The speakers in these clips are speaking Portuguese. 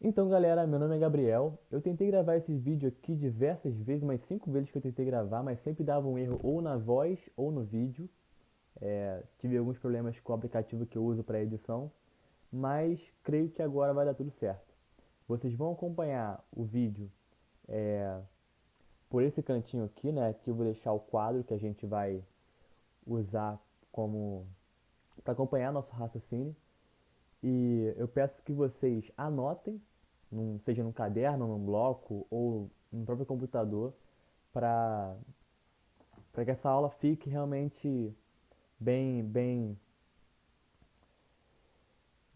Então galera, meu nome é Gabriel. Eu tentei gravar esse vídeo aqui diversas vezes, umas 5 vezes que eu tentei gravar, mas sempre dava um erro ou na voz ou no vídeo. Tive alguns problemas com o aplicativo que eu uso para edição, mas creio que agora vai dar tudo certo. Vocês vão acompanhar o vídeo por esse cantinho aqui, né? Aqui eu vou deixar o quadro que a gente vai usar como para acompanhar nosso raciocínio. E eu peço que vocês anotem, seja num caderno, num bloco ou no próprio computador, para que essa aula fique realmente bem, bem,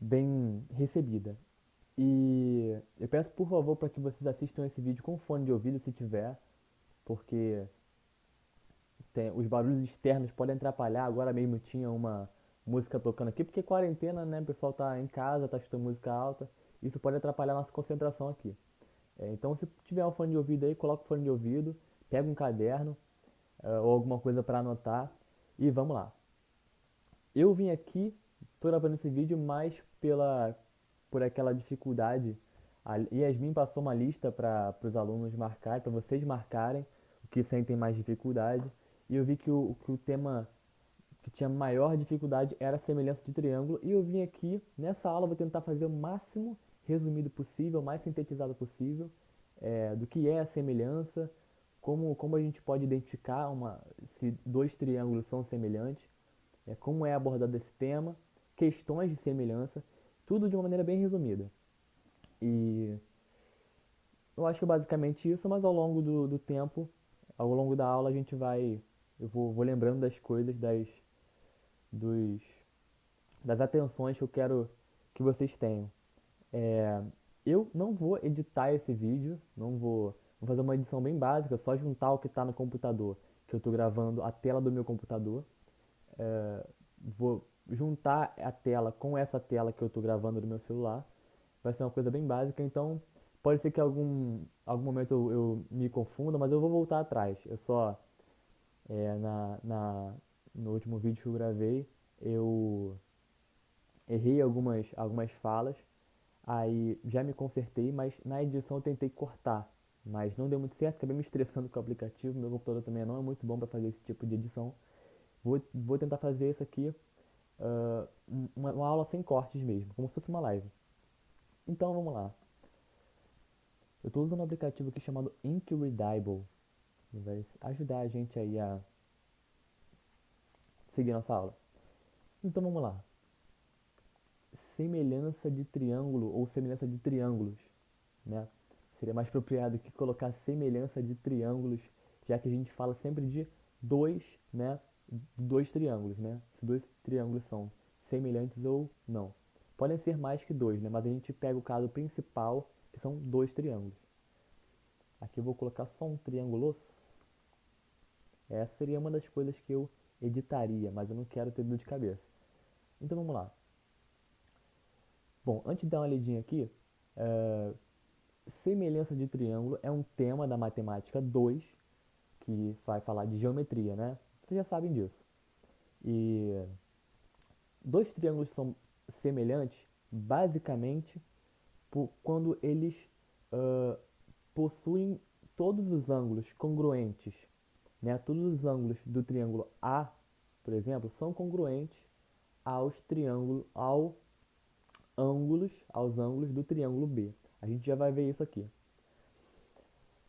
bem recebida. E eu peço por favor para que vocês assistam esse vídeo com fone de ouvido se tiver, porque os barulhos externos podem atrapalhar. Agora mesmo tinha uma música tocando aqui, porque quarentena, né? O pessoal tá em casa, tá escutando música alta. Isso pode atrapalhar a nossa concentração aqui. Então, se tiver um fone de ouvido aí, coloca o fone de ouvido, pega um caderno ou alguma coisa para anotar e vamos lá. Eu vim aqui, tô gravando esse vídeo mais por aquela dificuldade. A Yasmin passou uma lista para os alunos marcarem, para vocês marcarem o que sentem mais dificuldade. E eu vi que o tema que tinha maior dificuldade era a semelhança de triângulo. E eu vim aqui, nessa aula, vou tentar fazer o máximo resumido possível, o mais sintetizado possível, do que é a semelhança, como a gente pode identificar se dois triângulos são semelhantes, como é abordado esse tema, questões de semelhança, tudo de uma maneira bem resumida. E eu acho que é basicamente isso, mas ao longo do tempo, ao longo da aula, eu vou lembrando das coisas, dos, das atenções que eu quero que vocês tenham. É, eu não vou editar esse vídeo, vou fazer uma edição bem básica, só juntar o que está no computador, que eu estou gravando a tela do meu computador. Vou juntar a tela com essa tela que eu estou gravando do meu celular. Vai ser uma coisa bem básica, então pode ser que algum momento eu me confunda, mas eu vou voltar atrás. Eu só, é, na, na, no último vídeo que eu gravei, eu errei algumas falas. Aí já me consertei, mas na edição eu tentei cortar. Mas não deu muito certo, acabei me estressando com o aplicativo. Meu computador também não é muito bom para fazer esse tipo de edição. Vou tentar fazer isso aqui, uma aula sem cortes mesmo, como se fosse uma live. Então vamos lá. Eu estou usando um aplicativo aqui chamado Inkredible. Vai ajudar a gente aí a seguir nossa aula. Então vamos lá. Semelhança de triângulo ou semelhança de triângulos, né? Seria mais apropriado que colocar semelhança de triângulos, já que a gente fala sempre de dois, né? Dois triângulos, né? Se dois triângulos são semelhantes ou não. Podem ser mais que dois, né? Mas a gente pega o caso principal, que são dois triângulos. Aqui eu vou colocar só um triângulo. Essa seria uma das coisas que eu editaria, mas eu não quero ter dor de cabeça. Então vamos lá. Bom, antes de dar uma lidinha aqui, é, semelhança de triângulo é um tema da matemática 2 que vai falar de geometria, né? Vocês já sabem disso. E dois triângulos são semelhantes basicamente quando eles uh, possuem todos os ângulos congruentes, né? Todos os ângulos do triângulo A, por exemplo, são congruentes aos ângulos do triângulo B. A gente já vai ver isso aqui.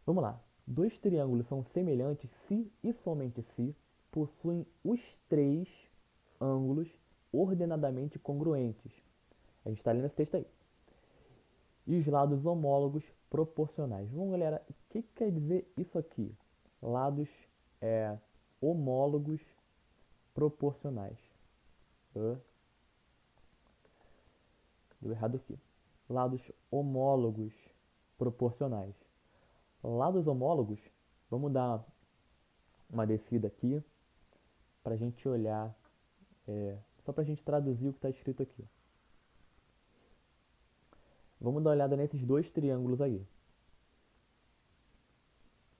Vamos lá. Dois triângulos são semelhantes se e somente se possuem os três ângulos ordenadamente congruentes. A gente está lendo esse texto aí. E os lados homólogos proporcionais. Vamos, galera, o que quer dizer isso aqui? Lados homólogos proporcionais. Deu errado aqui. Lados homólogos proporcionais. Lados homólogos, vamos dar uma descida aqui para a gente olhar, só para a gente traduzir o que está escrito aqui. Vamos dar uma olhada nesses dois triângulos aí.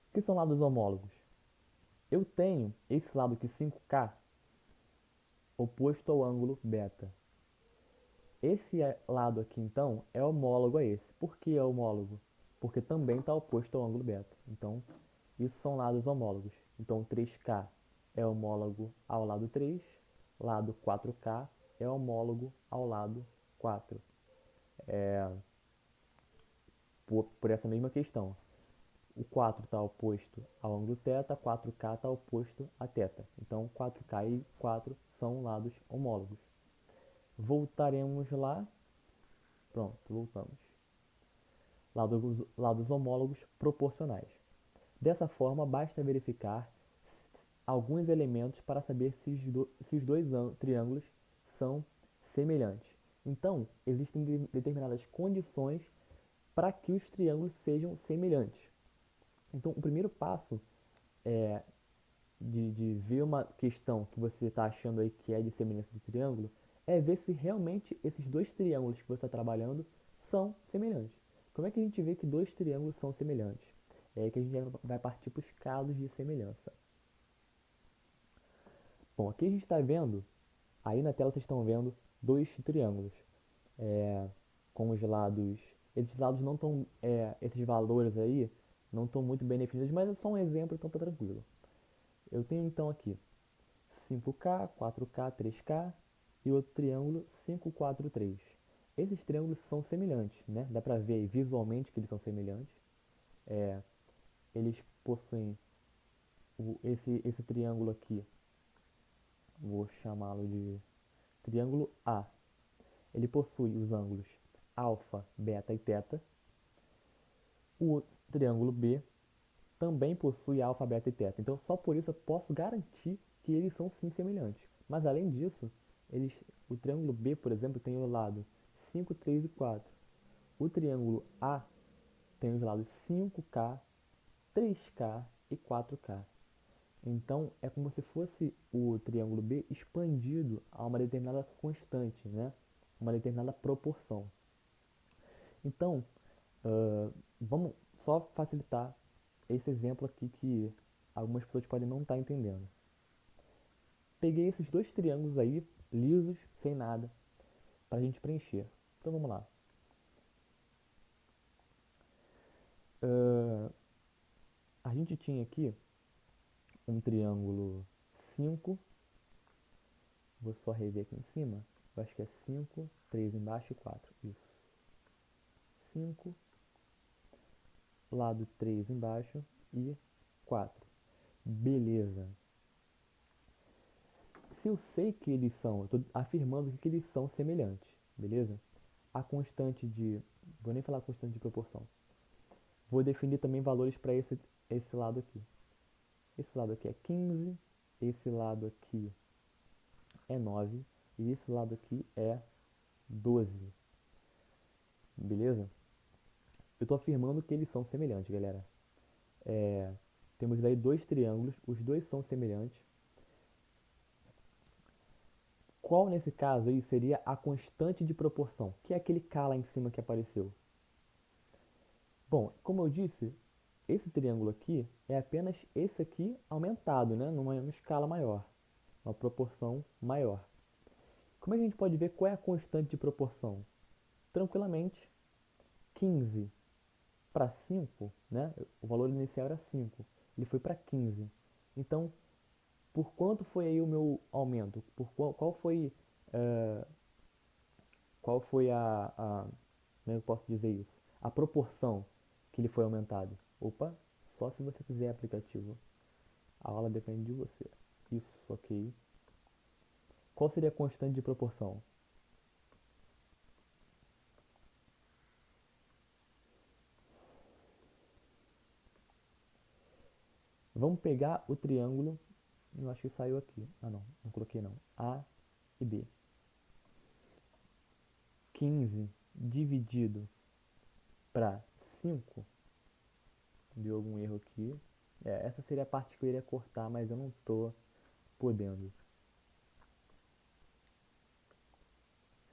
O que são lados homólogos? Eu tenho esse lado aqui 5K oposto ao ângulo beta. Esse lado aqui, então, é homólogo a esse. Por que é homólogo? Porque também está oposto ao ângulo beta. Então, isso são lados homólogos. Então, 3K é homólogo ao lado 3, lado 4K é homólogo ao lado 4. Por essa mesma questão. O 4 está oposto ao ângulo θ, 4K está oposto a θ. Então, 4K e 4 são lados homólogos. Voltaremos lá. Pronto, voltamos. Lados homólogos proporcionais. Dessa forma, basta verificar alguns elementos para saber se os dois triângulos são semelhantes. Então, existem determinadas condições para que os triângulos sejam semelhantes. Então, o primeiro passo é de ver uma questão que você está achando aí que é de semelhança de triângulo, é ver se realmente esses dois triângulos que você está trabalhando são semelhantes. Como é que a gente vê que dois triângulos são semelhantes? É aí que a gente vai partir para os casos de semelhança. Bom, aqui a gente está vendo, aí na tela vocês estão vendo dois triângulos, com os lados, esses lados não estão, esses valores aí não estão muito bem definidos, mas é só um exemplo, então tá tranquilo. Eu tenho então aqui 5K, 4K, 3K e outro triângulo 5, 4, 3. Esses triângulos são semelhantes, né? Dá pra ver aí visualmente que eles são semelhantes. Eles possuem esse triângulo aqui, vou chamá-lo de triângulo A. Ele possui os ângulos alfa, beta e teta. O triângulo B também possui alfa, beta e teta. Então, só por isso eu posso garantir que eles são sim semelhantes. Mas além disso, o triângulo B, por exemplo, tem o lado 5, 3 e 4. O triângulo A tem os lados 5K, 3K e 4K. Então, é como se fosse o triângulo B expandido a uma determinada constante, né? Uma determinada proporção. Então, vamos só facilitar esse exemplo aqui que algumas pessoas podem não estar entendendo. Peguei esses dois triângulos aí, lisos, sem nada, para a gente preencher. Então vamos lá. A gente tinha aqui um triângulo 5, vou só rever aqui em cima, eu acho que é 5, 3 embaixo e 4, isso. 5, lado 3 embaixo e 4. Beleza. Se eu sei que eles são, eu estou afirmando que eles são semelhantes, beleza? A constante de, vou nem falar constante de proporção. Vou definir também valores para esse lado aqui. Esse lado aqui é 15, esse lado aqui é 9 e esse lado aqui é 12. Beleza? Eu estou afirmando que eles são semelhantes, galera. Temos daí dois triângulos, os dois são semelhantes. Qual nesse caso aí seria a constante de proporção? Que é aquele K lá em cima que apareceu. Bom, como eu disse, esse triângulo aqui é apenas esse aqui aumentado, né? Numa escala maior, uma proporção maior. Como é que a gente pode ver qual é a constante de proporção? Tranquilamente, 15 para 5, né? O valor inicial era 5, ele foi para 15. Então, por quanto foi aí o meu aumento? Eh, qual foi como é que eu posso dizer isso? A proporção que ele foi aumentado? Opa, só se você fizer aplicativo. A aula depende de você. Isso, ok. Qual seria a constante de proporção? Vamos pegar o triângulo, eu acho que saiu aqui. Ah não, não coloquei não. A e B. 15 dividido para 5. Deu algum erro aqui. Essa seria a parte que eu iria cortar, mas eu não estou podendo.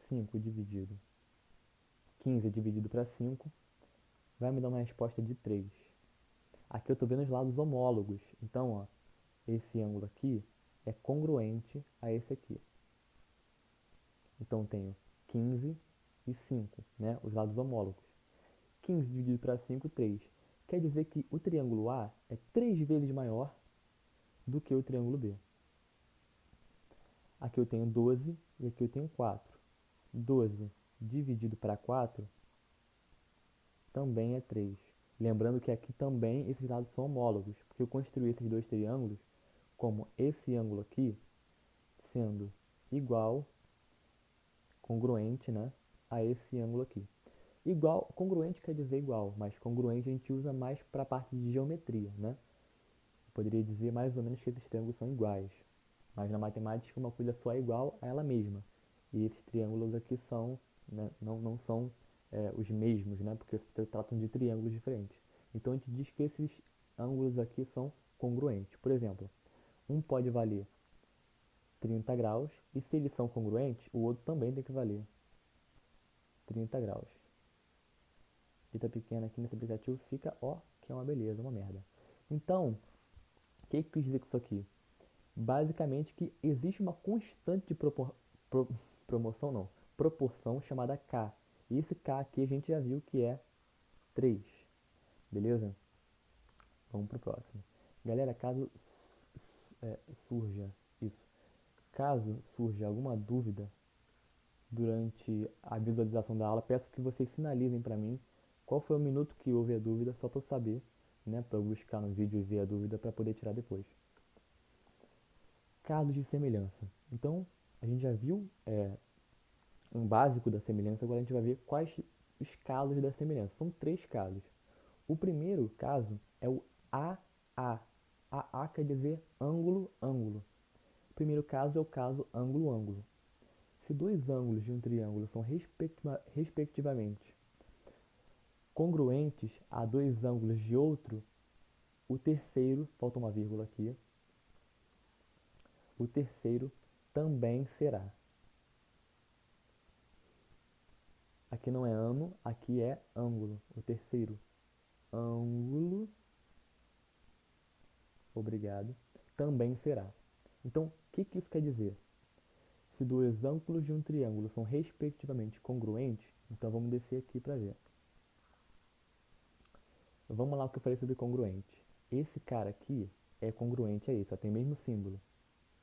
5 dividido. 15 dividido para 5 vai me dar uma resposta de 3. Aqui eu estou vendo os lados homólogos. Então, ó, esse ângulo aqui é congruente a esse aqui. Então, tenho 15 e 5, né? Os lados homólogos. 15 dividido para 5, 3. Quer dizer que o triângulo A é 3 vezes maior do que o triângulo B. Aqui eu tenho 12 e aqui eu tenho 4. 12 dividido para 4 também é 3. Lembrando que aqui também esses lados são homólogos, porque eu construí esses dois triângulos como esse ângulo aqui sendo igual, congruente, né, a esse ângulo aqui. Igual, congruente quer dizer igual, mas congruente a gente usa mais para a parte de geometria, né? Eu poderia dizer mais ou menos que esses triângulos são iguais, mas na matemática uma coisa só é igual a ela mesma. E esses triângulos aqui são, né, não são os mesmos, né, porque se tratam de triângulos diferentes. Então a gente diz que esses ângulos aqui são congruentes. Por exemplo, um pode valer 30 graus, e se eles são congruentes, o outro também tem que valer 30 graus. Letra pequena aqui nesse aplicativo fica, ó, que é uma beleza, uma merda. Então, o que eu quis dizer com isso aqui? Basicamente que existe uma constante de promoção, não, proporção chamada K. E esse K aqui a gente já viu que é 3, beleza? Vamos pro próximo. Galera, caso surja isso, caso surja alguma dúvida durante a visualização da aula, peço que vocês sinalizem para mim qual foi o minuto que houve a dúvida, só para eu saber, né, para eu buscar no vídeo e ver a dúvida para poder tirar depois. Casos de semelhança. Então, a gente já viu um básico da semelhança, agora a gente vai ver quais os casos da semelhança. São 3 casos. O primeiro caso é o AA. AA quer dizer ângulo, ângulo. O primeiro caso é o caso ângulo, ângulo. Se dois ângulos de um triângulo são respectivamente congruentes a dois ângulos de outro, o terceiro, falta uma vírgula aqui, o terceiro também será. Aqui não é ano, aqui é ângulo. O terceiro ângulo, obrigado, também será. Então, o que isso quer dizer? Se dois ângulos de um triângulo são respectivamente congruentes, então vamos descer aqui para ver. Vamos lá o que eu falei sobre congruente. Esse cara aqui é congruente a esse, ó, tem o mesmo símbolo.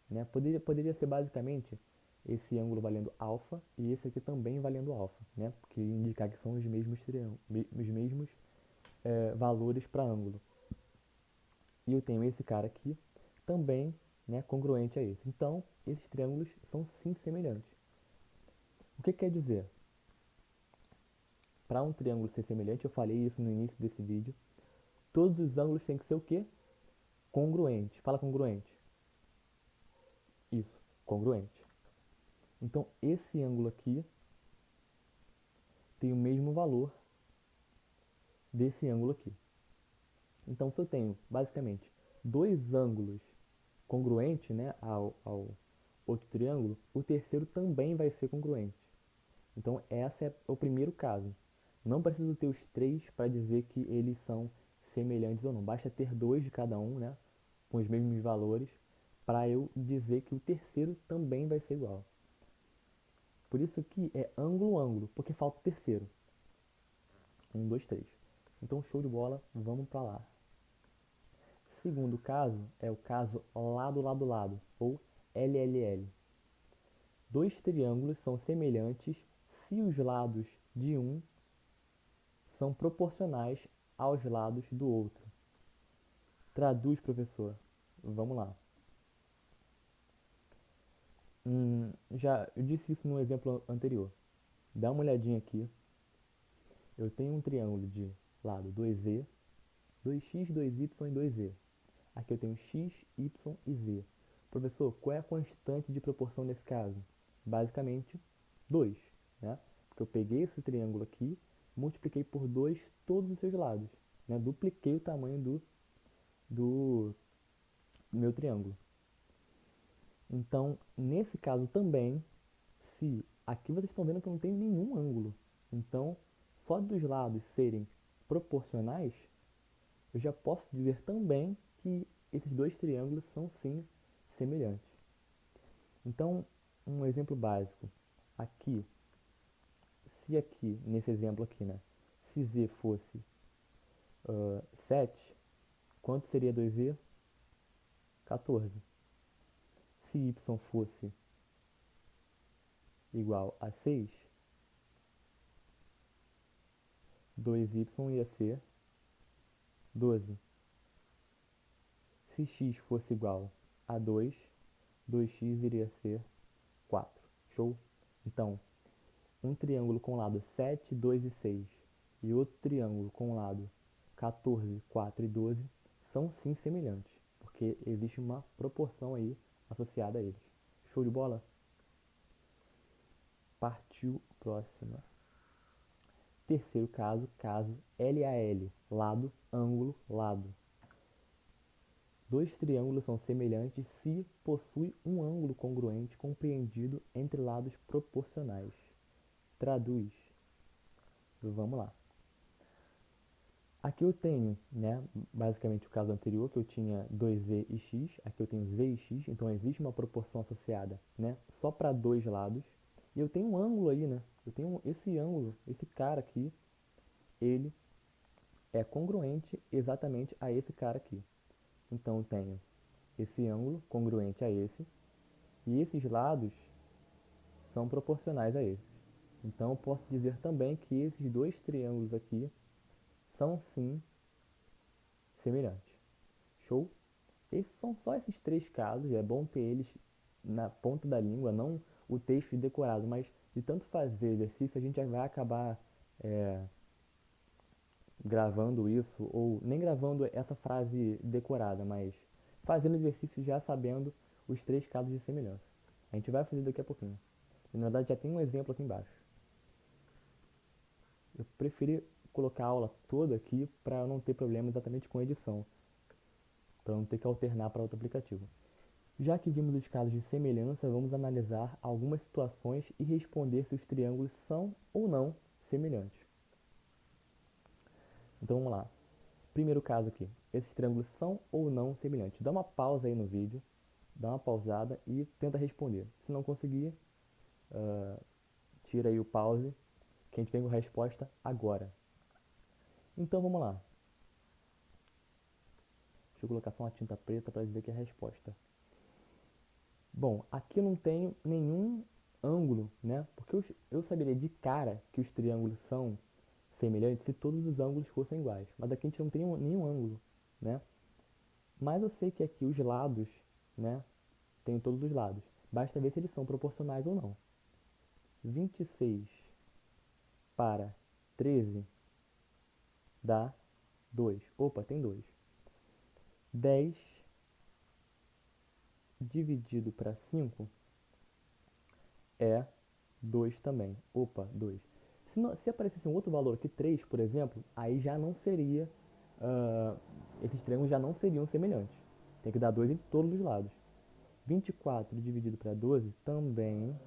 Né? Poderia ser basicamente esse ângulo valendo alfa e esse aqui também valendo alfa, né? Porque indicar que são os mesmos valores para ângulo. E eu tenho esse cara aqui também, né, congruente a esse. Então, esses triângulos são sim semelhantes. O que quer dizer? Para um triângulo ser semelhante, eu falei isso no início desse vídeo, todos os ângulos têm que ser o quê? Congruentes. Fala congruente. Isso, congruente. Então, esse ângulo aqui tem o mesmo valor desse ângulo aqui. Então, se eu tenho, basicamente, dois ângulos congruentes, né, ao outro triângulo, o terceiro também vai ser congruente. Então, esse é o primeiro caso. Não preciso ter os três para dizer que eles são semelhantes ou não. Basta ter dois de cada um, né, com os mesmos valores, para eu dizer que o terceiro também vai ser igual. Por isso que é ângulo, ângulo, porque falta o terceiro. 1, 2, 3. Então, show de bola, vamos para lá. Segundo caso é o caso lado, lado, lado, ou LLL. Dois triângulos são semelhantes se os lados de um são proporcionais aos lados do outro. Traduz, professor. Vamos lá. Eu disse isso no exemplo anterior. Dá uma olhadinha aqui. Eu tenho um triângulo de lado 2e, 2x, 2y e 2z. Aqui eu tenho x, y e z. Professor, qual é a constante de proporção nesse caso? Basicamente, 2, né? Porque eu peguei esse triângulo aqui, multipliquei por 2 todos os seus lados, né? Dupliquei o tamanho do meu triângulo. Então, nesse caso também, se aqui vocês estão vendo que eu não tenho nenhum ângulo, então, só dos lados serem proporcionais, eu já posso dizer também que esses dois triângulos são sim semelhantes. Então, um exemplo básico. Aqui, se aqui, nesse exemplo aqui, né, se z fosse 7, quanto seria 2z? 14. Se y fosse igual a 6, 2y ia ser 12. Se x fosse igual a 2, 2x iria ser 4. Show? Então, um triângulo com lado 7, 2 e 6 e outro triângulo com lado 14, 4 e 12 são sim semelhantes, porque existe uma proporção aí associada a eles. Show de bola? Partiu próxima. Terceiro caso, caso LAL, lado, ângulo, lado. Dois triângulos são semelhantes se possuem um ângulo congruente compreendido entre lados proporcionais. Traduz. Vamos lá. Aqui eu tenho, né, basicamente o caso anterior, que eu tinha 2z e x, aqui eu tenho z e x, então existe uma proporção associada, né, só para dois lados. E eu tenho um ângulo aí, né, eu tenho esse ângulo, esse cara aqui, ele é congruente exatamente a esse cara aqui. Então eu tenho esse ângulo congruente a esse, e esses lados são proporcionais a esses. Então eu posso dizer também que esses dois triângulos aqui são sim semelhantes. Show? Esses são só esses três casos, é bom ter eles na ponta da língua, não o texto decorado, mas de tanto fazer exercício a gente já vai acabar gravando isso, ou nem gravando essa frase decorada, mas fazendo exercício já sabendo os três casos de semelhança. A gente vai fazer daqui a pouquinho. E, na verdade já tem um exemplo aqui embaixo. Eu preferi colocar a aula toda aqui para não ter problema exatamente com edição, para não ter que alternar para outro aplicativo. Já que vimos os casos de semelhança, vamos analisar algumas situações e responder se os triângulos são ou não semelhantes. Então vamos lá. Primeiro caso aqui. Esses triângulos são ou não semelhantes? Dá uma pausa aí no vídeo, dá uma pausada e tenta responder. Se não conseguir, tira aí o pause, que a gente vem com a resposta agora. Então vamos lá. Deixa eu colocar só uma tinta preta para dizer que é a resposta. Bom, aqui eu não tenho nenhum ângulo, né? Porque eu saberia de cara que os triângulos são semelhantes se todos os ângulos fossem iguais. Mas aqui a gente não tem nenhum ângulo, né? Mas eu sei que aqui os lados, né? Tem todos os lados. Basta ver se eles são proporcionais ou não. 26 para 13 dá 2. Opa, tem 2. 10 dividido para 5 é 2 também. Opa, 2. Se aparecesse um outro valor aqui, 3, por exemplo, aí já não seria, esses triângulos já não seriam semelhantes. Tem que dar 2 em todos os lados. 24 dividido para 12 também,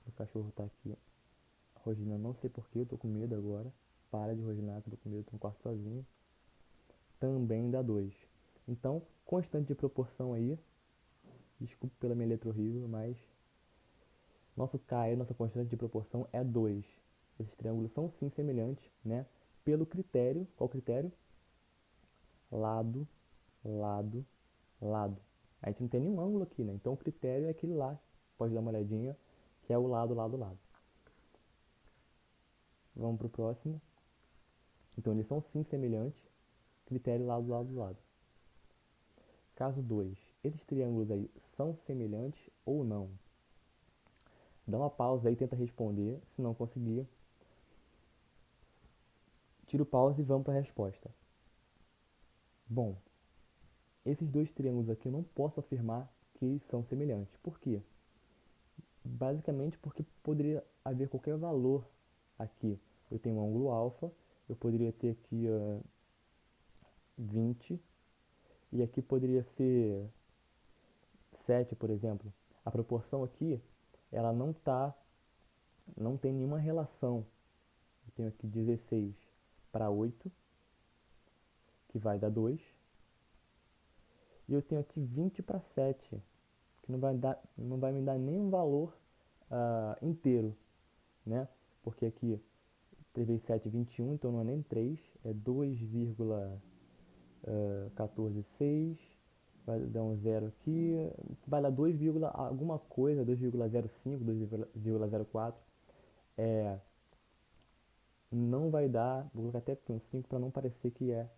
o cachorro está aqui rosnando, não sei porquê, eu tô com medo agora. Para de rosnar, que eu tô com medo, tô no quarto sozinho. Também dá 2. Então, constante de proporção aí, desculpe pela minha letra horrível, mas nosso K, nossa constante de proporção é 2. Esses triângulos são sim semelhantes, né? Pelo critério, qual critério? Lado, lado, lado. A gente não tem nenhum ângulo aqui, né? Então o critério é aquele lá, pode dar uma olhadinha, que é o lado, lado, lado. Vamos para o próximo. Então eles são sim semelhantes, critério lado, lado, lado. Caso 2. Esses triângulos aí são semelhantes ou não? Dá uma pausa aí e tenta responder. Se não conseguir, tira o pause e vamos para a resposta. Bom, esses dois triângulos aqui eu não posso afirmar que são semelhantes. Por quê? Basicamente porque poderia haver qualquer valor aqui. Eu tenho um ângulo alfa, eu poderia ter aqui 20 e aqui poderia ser 7, por exemplo. A proporção aqui, ela não tem nenhuma relação. Eu tenho aqui 16 para 8, que vai dar 2. E eu tenho aqui 20 para 7, que não vai me dar nenhum valor inteiro, né? porque aqui 3 vezes 7 é 21, então não é nem 3, é 2,146, vai dar um zero aqui, vai dar 2, alguma coisa, 2,05, 2,04, é, não vai dar, vou colocar até aqui um 5 para não parecer que é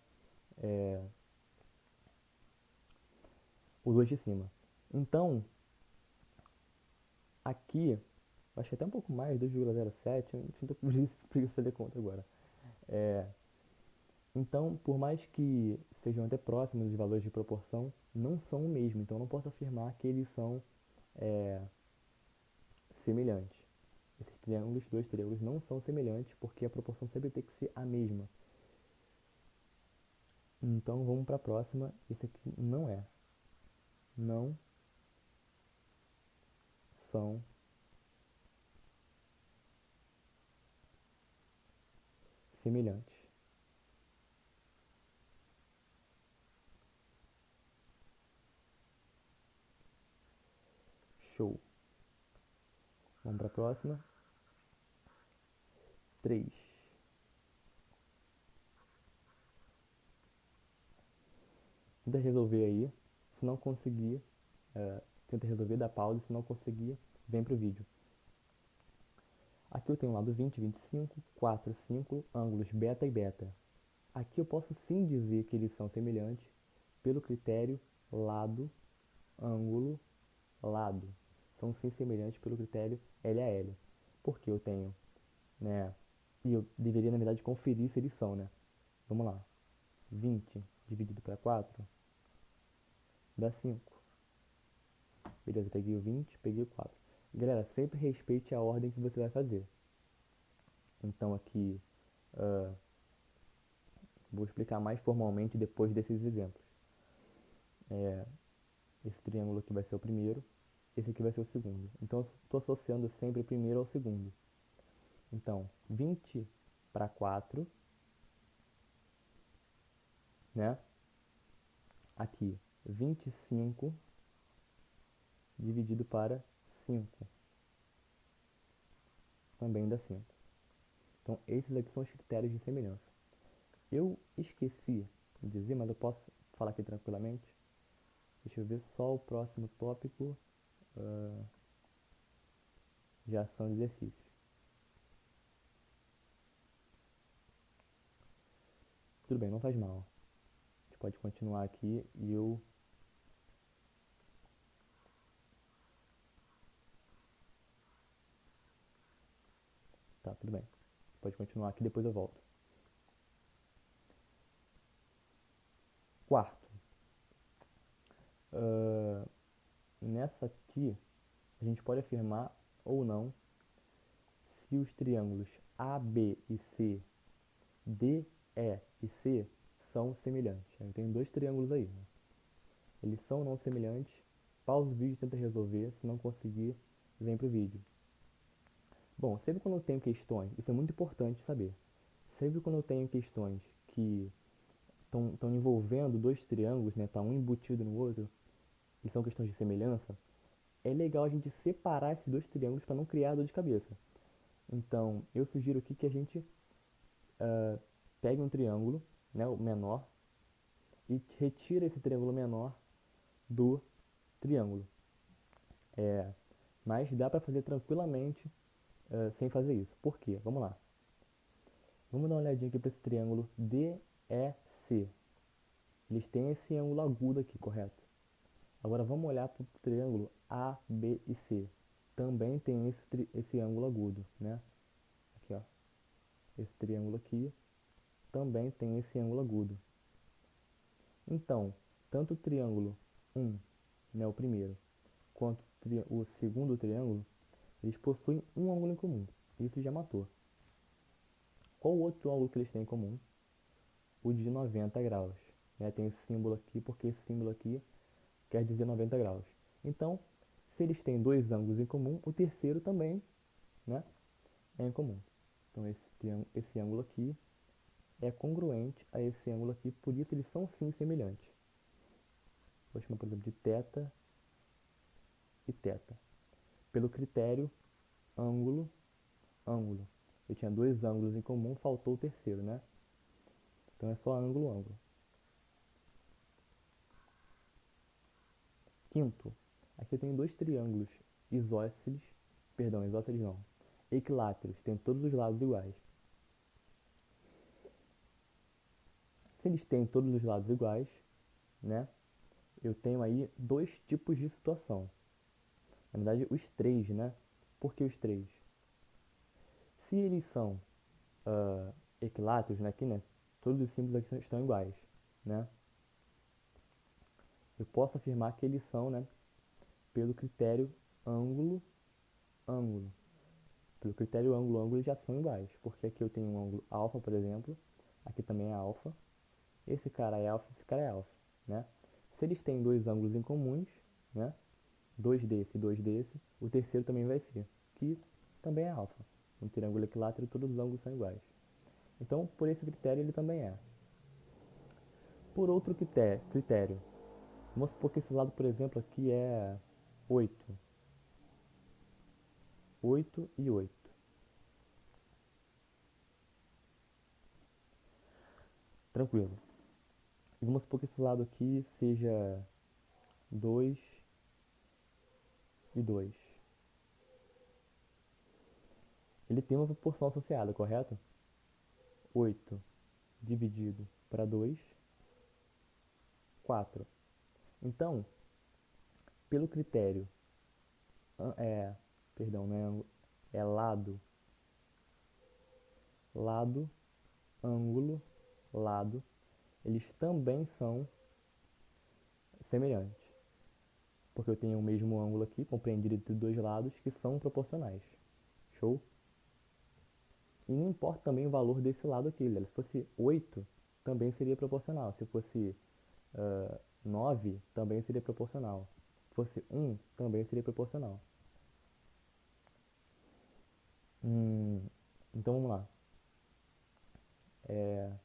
o 2 de cima. Então, aqui, acho que até um pouco mais, 2,07, não estou com preguiça de fazer conta agora. Então, por mais que sejam até próximos os valores de proporção, não são o mesmo. Então, não posso afirmar que eles são é, semelhantes. Esses triângulos, dois triângulos, não são semelhantes porque a proporção sempre tem que ser a mesma. Então, vamos para a próxima. Esse aqui não é. Não são semelhantes. Show. Vamos para a próxima. 3. Tenta resolver aí. Se não conseguir, tenta resolver, dá pausa. Se não conseguir, vem pro vídeo. Aqui eu tenho o lado 20, 25, 4, 5, ângulos beta e beta. Aqui eu posso sim dizer que eles são semelhantes pelo critério lado, ângulo, lado. São sim semelhantes pelo critério L a L. Porque eu tenho, né? E eu deveria, na verdade, conferir se eles são, né? Vamos lá. 20 dividido para 4 dá 5. Beleza, peguei o 20, peguei o 4. Galera, sempre respeite a ordem que você vai fazer. Então aqui, vou explicar mais formalmente depois desses exemplos. Esse triângulo aqui vai ser o primeiro, esse aqui vai ser o segundo. Então eu estou associando sempre o primeiro ao segundo. Então, 20 para 4, né? Aqui, 25 dividido para 5, também dá 5. Então, esses aqui são os critérios de semelhança. Eu esqueci de dizer, mas eu posso falar aqui tranquilamente. Deixa eu ver só o próximo tópico de ação de exercício. Tudo bem, não faz mal. A gente pode continuar aqui e eu... Tá, tudo bem. Pode continuar aqui, depois eu volto. Quarto. Nessa aqui, a gente pode afirmar ou não se os triângulos AB e C, DE e C são semelhantes. Eu tenho dois triângulos aí, né? Eles são ou não semelhantes? Pausa o vídeo e tenta resolver. Se não conseguir, vem pro vídeo. Bom, sempre quando eu tenho questões, isso é muito importante saber. Sempre quando eu tenho questões que estão envolvendo dois triângulos, né, tá um embutido no outro, e são questões de semelhança, é legal a gente separar esses dois triângulos para não criar dor de cabeça. Então, eu sugiro aqui que a gente pegue um triângulo, né, o menor, e retira esse triângulo menor do triângulo. Mas dá para fazer tranquilamente sem fazer isso. Por quê? Vamos lá. Vamos dar uma olhadinha aqui para esse triângulo DEC. Eles têm esse ângulo agudo aqui, correto? Agora vamos olhar para o triângulo AB e C. Também tem esse ângulo agudo, né? Aqui, ó. Esse triângulo aqui também tem esse ângulo agudo. Então, tanto o triângulo 1, né, o primeiro, quanto o segundo triângulo, eles possuem um ângulo em comum. Isso já matou. Qual o outro ângulo que eles têm em comum? O de 90 graus. Né? Tem esse símbolo aqui, porque esse símbolo aqui quer dizer 90 graus. Então, se eles têm dois ângulos em comum, o terceiro também, né, é em comum. Então, esse ângulo aqui é congruente a esse ângulo aqui, por isso eles são sim semelhantes. Vou chamar, por exemplo, de θ e θ. Pelo critério ângulo, ângulo. Eu tinha dois ângulos em comum, faltou o terceiro, né? Então é só ângulo, ângulo. Quinto, aqui eu tenho dois triângulos isósceles, perdão, isósceles não, equiláteros, tem todos os lados iguais. Se eles têm todos os lados iguais, né, eu tenho aí dois tipos de situação. Na verdade, os três, né? Por que os três? Se eles são equiláteros, né, aqui, né, todos os símbolos aqui estão iguais, né? Eu posso afirmar que eles são, né, pelo critério ângulo, ângulo. Pelo critério ângulo, ângulo eles já são iguais, porque aqui eu tenho um ângulo alfa, por exemplo, aqui também é alfa, esse cara é alfa, esse cara é alfa, né? Se eles têm dois ângulos em comuns, né, dois desse e dois desse, o terceiro também vai ser, que também é alfa. Um triângulo equilátero, todos os ângulos são iguais. Então, por esse critério, ele também é. Por outro critério, vamos supor que esse lado, por exemplo, aqui é 8. 8 e 8. Tranquilo. E vamos supor que esse lado aqui seja 2 e 2. Ele tem uma proporção associada, correto? 8 dividido para 2, 4. Então, pelo critério, é, perdão, né, é lado, lado, ângulo, lado, eles também são semelhantes. Porque eu tenho o mesmo ângulo aqui, compreendido entre dois lados, que são proporcionais. Show? E não importa também o valor desse lado aqui, galera. Se fosse 8, também seria proporcional. Se fosse 9, também seria proporcional. Se fosse 1, também seria proporcional. Então vamos lá.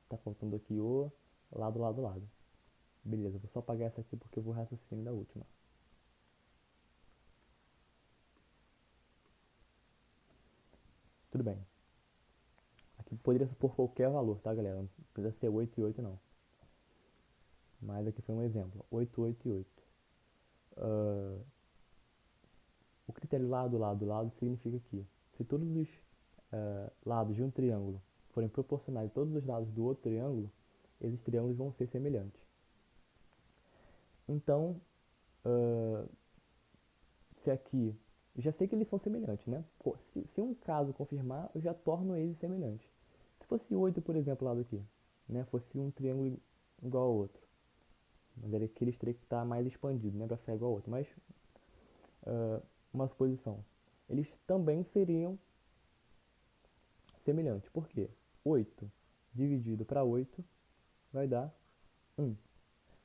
Tá faltando aqui o lado, lado, lado. Beleza, vou só apagar essa aqui porque eu vou raciocínio da última. Tudo bem. Aqui poderia supor qualquer valor, tá, galera? Não precisa ser 8 e 8 não. Mas aqui foi um exemplo. 8, 8 e 8. O critério lado, lado, lado significa que se todos os lados de um triângulo forem proporcionais a todos os lados do outro triângulo, esses triângulos vão ser semelhantes. Então, se aqui, eu já sei que eles são semelhantes, né? Pô, se um caso confirmar, eu já torno eles semelhantes. Se fosse 8, por exemplo, lado aqui, né? Fosse um triângulo igual ao outro. Mas era que eles teriam que estar mais expandido, né? Para ficar igual ao outro. Mas, uma suposição. Eles também seriam semelhantes. Por quê? 8 dividido para 8 vai dar 1.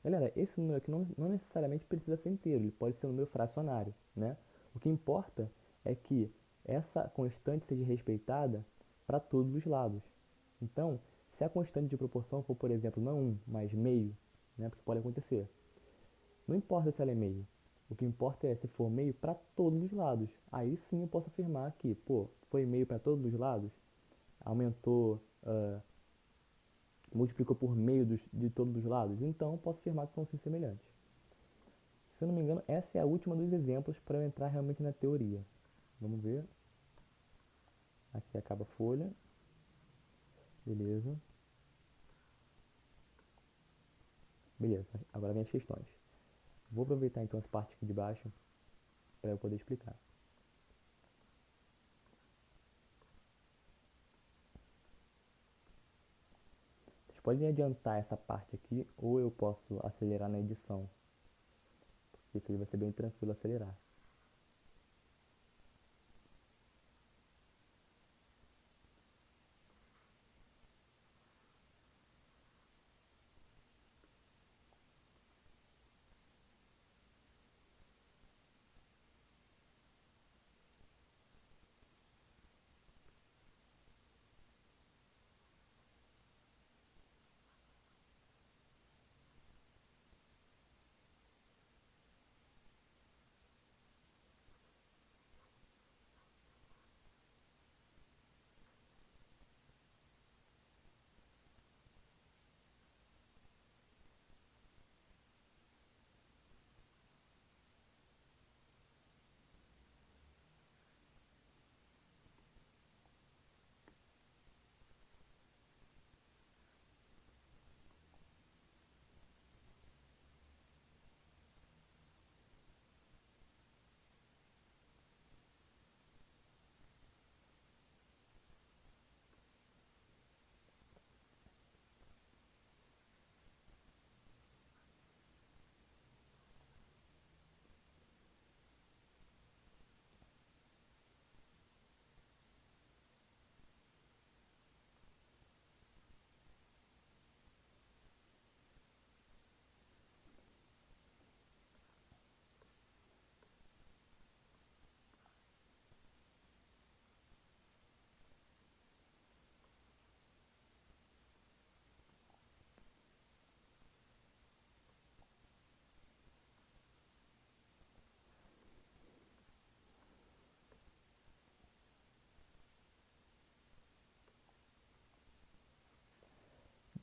Galera, esse número aqui não necessariamente precisa ser inteiro, ele pode ser um número fracionário, né? O que importa é que essa constante seja respeitada para todos os lados. Então, se a constante de proporção for, por exemplo, não 1, mas meio, né? Porque pode acontecer. Não importa se ela é meio. O que importa é se for meio para todos os lados. Aí sim eu posso afirmar que, pô, foi meio para todos os lados, aumentou, multiplicou por meio de todos os lados, então posso afirmar que são sim semelhantes. Se eu não me engano, essa é a última dos exemplos para eu entrar realmente na teoria. Vamos ver. Aqui acaba a folha. Beleza. Beleza, agora vem as questões. Vou aproveitar então as partes aqui de baixo para eu poder explicar. Vocês podem adiantar essa parte aqui ou eu posso acelerar na edição. Porque isso aí vai ser bem tranquilo acelerar.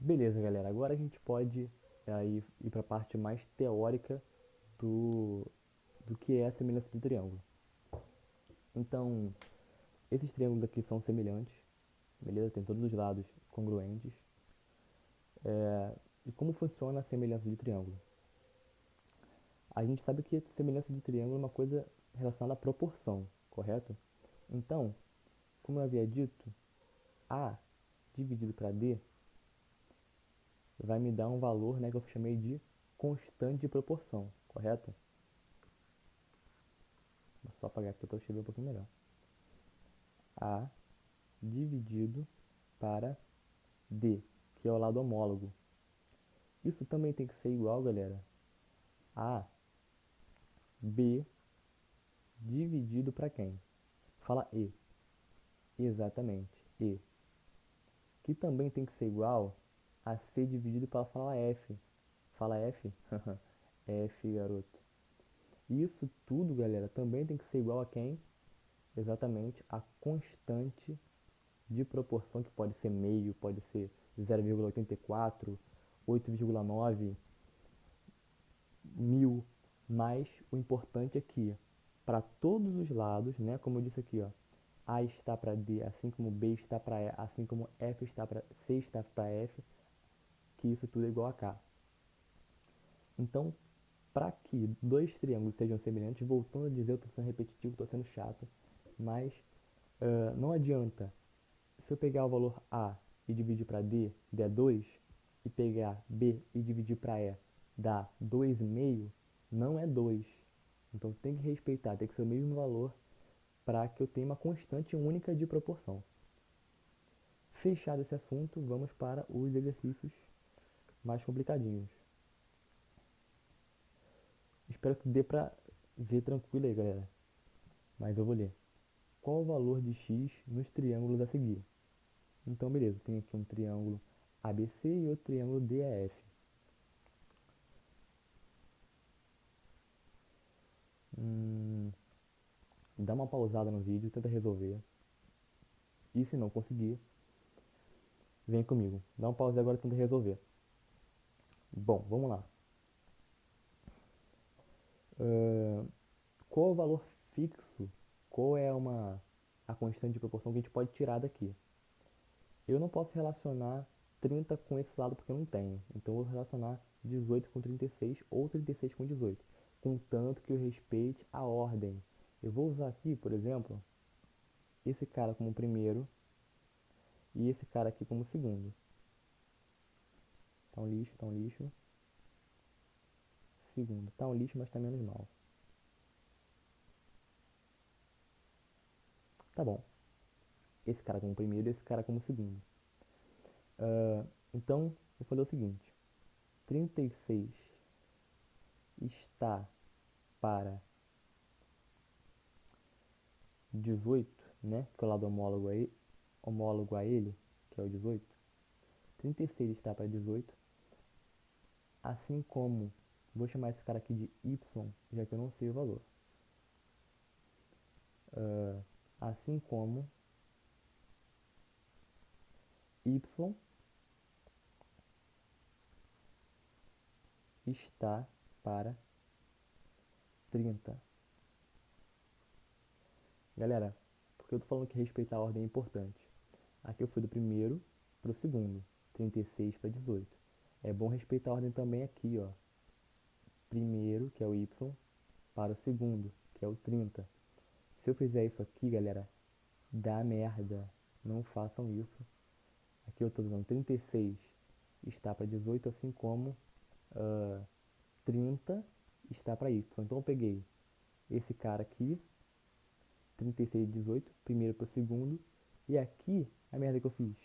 Beleza, galera. Agora a gente pode aí ir para a parte mais teórica do, do que é a semelhança do triângulo. Então, esses triângulos aqui são semelhantes, beleza? Tem todos os lados congruentes. E como funciona a semelhança de triângulo? A gente sabe que a semelhança de triângulo é uma coisa relacionada à proporção, correto? Então, como eu havia dito, A dividido para D vai me dar um valor, né, que eu chamei de constante de proporção, correto? Vou só apagar aqui para eu escrever um pouquinho melhor. A dividido para D, que é o lado homólogo. Isso também tem que ser igual, galera, a B dividido para quem? Fala E. Exatamente, E. Que também tem que ser igual a C dividido para falar F. Fala F? F, garoto. Isso tudo, galera, também tem que ser igual a quem? Exatamente a constante de proporção, que pode ser meio, pode ser 0,84, 8,9, 1000, mas o importante é que para todos os lados, né, como eu disse aqui, ó, A está para D, assim como B está para E, assim como F está para C está para F, que isso tudo é igual a K. Então, para que dois triângulos sejam semelhantes, voltando a dizer, eu estou sendo repetitivo, estou sendo chato, mas não adianta, se eu pegar o valor A e dividir para D, der 2, e pegar B e dividir para E, dá 2,5, não é 2. Então tem que respeitar, tem que ser o mesmo valor para que eu tenha uma constante única de proporção. Fechado esse assunto, vamos para os exercícios mais complicadinhos. Espero que dê para ver tranquilo aí, galera. Mas eu vou ler. Qual o valor de x nos triângulos a seguir? Então, beleza, tem aqui um triângulo ABC e outro triângulo DAF. Dá uma pausada no vídeo, tenta resolver. E se não conseguir, vem comigo. Dá uma pausa agora e tenta resolver. Bom, vamos lá. Qual o valor fixo? Qual é a constante de proporção que a gente pode tirar daqui? Eu não posso relacionar 30 com esse lado porque eu não tenho. Então eu vou relacionar 18 com 36 ou 36 com 18. Contanto que eu respeite a ordem. Eu vou usar aqui, por exemplo, esse cara como primeiro e esse cara aqui como segundo. Tá um lixo, tá um lixo. Segundo. Tá um lixo, mas tá menos mal. Tá bom. Esse cara como primeiro e esse cara como segundo. Então, eu falei o seguinte. 36 está para 18, né? Que é o lado homólogo a ele, que é o 18. 36 está para 18. Assim como, vou chamar esse cara aqui de y, já que eu não sei o valor. Assim como y está para 30. Galera, porque eu tô falando que respeitar a ordem é importante. Aqui eu fui do primeiro para o segundo, 36 para 18. É bom respeitar a ordem também aqui, ó. Primeiro, que é o y, para o segundo, que é o 30. Se eu fizer isso aqui, galera, dá merda. Não façam isso. Aqui eu estou usando 36 está para 18, assim como 30 está para y. Então eu peguei esse cara aqui, 36 e 18, primeiro para o segundo. E aqui, a merda que eu fiz,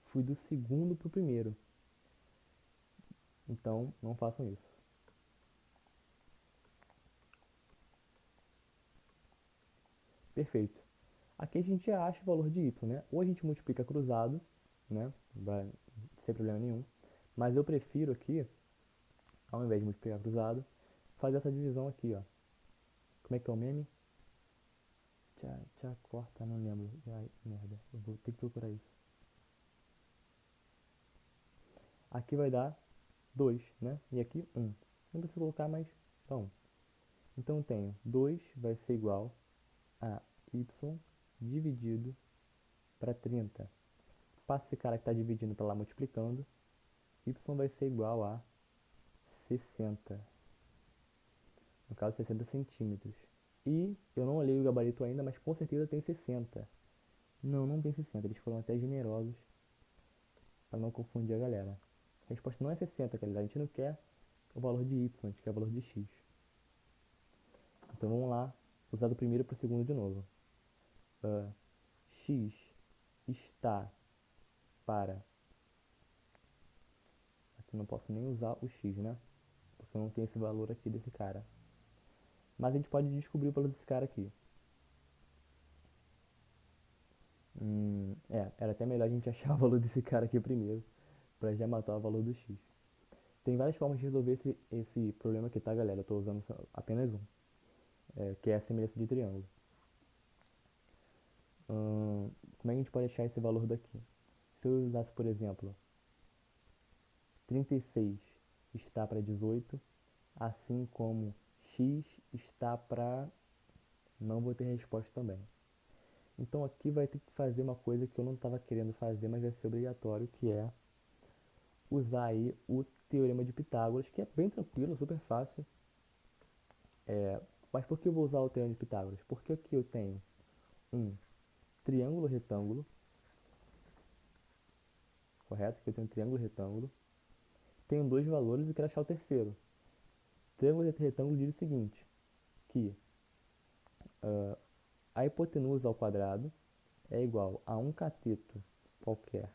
fui do segundo para o primeiro. Então, não façam isso. Perfeito. Aqui a gente já acha o valor de y, né? Ou a gente multiplica cruzado, né? Sem problema nenhum. Mas eu prefiro aqui, ao invés de multiplicar cruzado, fazer essa divisão aqui, ó. Como é que é o meme? Tchá, tchá, corta, não lembro. Ai, merda, eu vou ter que procurar isso. Aqui vai dar 2, né? E aqui 1. Não precisa colocar mais, dá 1. Então eu tenho 2 vai ser igual a y dividido para 30. Passa esse cara que está dividindo para lá multiplicando. Y vai ser igual a 60. No caso, 60 centímetros. E eu não olhei o gabarito ainda, mas com certeza tem 60. Não, não tem 60. Eles foram até generosos para não confundir a galera. A resposta não é 60, galera. A gente não quer o valor de y, a gente quer o valor de x. Então vamos lá, usar do primeiro para o segundo de novo. X está para... Aqui não posso nem usar o x, né? Porque eu não tenho esse valor aqui desse cara. Mas a gente pode descobrir o valor desse cara aqui. Era até melhor a gente achar o valor desse cara aqui primeiro, para já matar o valor do x. Tem várias formas de resolver esse problema aqui, tá, galera? Eu tô usando apenas um, que é a semelhança de triângulo. Como é que a gente pode achar esse valor daqui? Se eu usasse, por exemplo, 36 está para 18, assim como x está para... Não vou ter resposta também. Então aqui vai ter que fazer uma coisa que eu não estava querendo fazer, mas vai ser obrigatório, que é usar aí o Teorema de Pitágoras, que é bem tranquilo, super fácil. Mas por que eu vou usar o Teorema de Pitágoras? Porque aqui eu tenho um triângulo retângulo, correto? Aqui eu tenho um triângulo retângulo. Tenho dois valores e quero achar o terceiro. Triângulo retângulo diz o seguinte, que a hipotenusa ao quadrado é igual a um cateto qualquer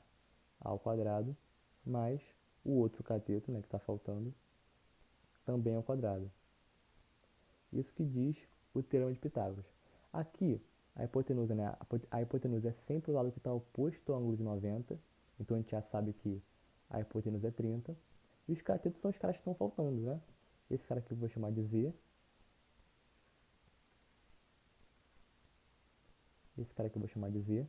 ao quadrado mais o outro cateto, né, que está faltando, também ao quadrado. Isso que diz o Teorema de Pitágoras. Aqui, a hipotenusa, né, a hipotenusa é sempre o lado que está oposto ao ângulo de 90, então a gente já sabe que a hipotenusa é 30, e os catetos são os caras que estão faltando, né? Esse cara aqui eu vou chamar de Z, esse cara aqui eu vou chamar de Z.